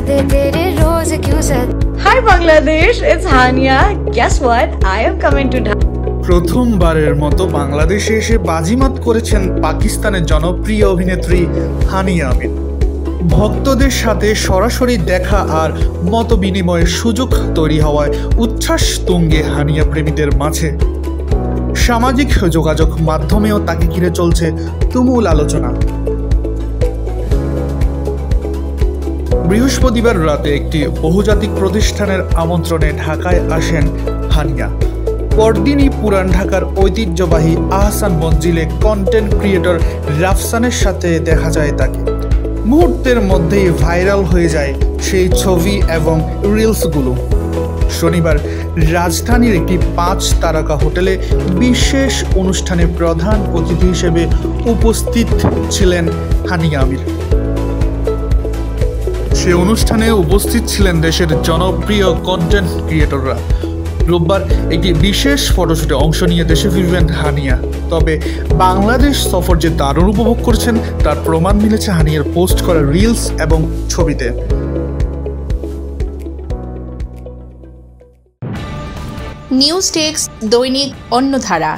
दे तेरे रोज क्यों सद। Hi Bangladesh, it's Hania. Guess what? I am coming to প্রথমবারের মতো বাংলাদেশে এসে বাজিমাত করেছেন পাকিস্তানের জনপ্রিয় অভিনেত্রী হানিয়া আমিন। ভক্তদের সাথে সরাসরি দেখা আর মত বিনিময়ের সুযোগ তৈরি হওয়ায় উচ্ছ্বাস তুঙ্গে হানিয়া প্রেমীদের মাঝে। সামাজিক যোগাযোগ মাধ্যমেও তাকে ঘিরে চলছে তুমুল আলোচনা। বৃহস্পতিবার রাতে একটি বহুজাতিক প্রতিষ্ঠানের আমন্ত্রণে ঢাকায় আসেন হানিয়া। পরদিনই পুরান ঢাকার ঐতিহ্যবাহী আহসান মঞ্জিলে কন্টেন্ট ক্রিয়েটর রাফসানের সাথে দেখা যায় তাকে। মুহূর্তের মধ্যেই ভাইরাল হয়ে যায় সেই ছবি এবং রিলসগুলো। শনিবার রাজধানীর একটি 5 তারকা হোটেলে বিশেষ অনুষ্ঠানে প্রধান অতিথি হিসেবে উপস্থিত ছিলেন হানিয়া আমিন। সে অনুষ্ঠানে উপস্থিত ছিলেন দেশের জনপ্রিয় কন্টেন্ট ক্রিয়েটররা। রোববার একটি বিশেষ ফটোশুটে অংশ নিয়ে দেশে ফিরবেন হানিয়া। তবে বাংলাদেশ সফর যে দারুণ উপভোগ করছেন তার প্রমাণ মিলেছে হানিয়ার পোস্ট করা রিলস এবং ছবিতে। নিউজ টেক্স দৈনিক অন্যধারা।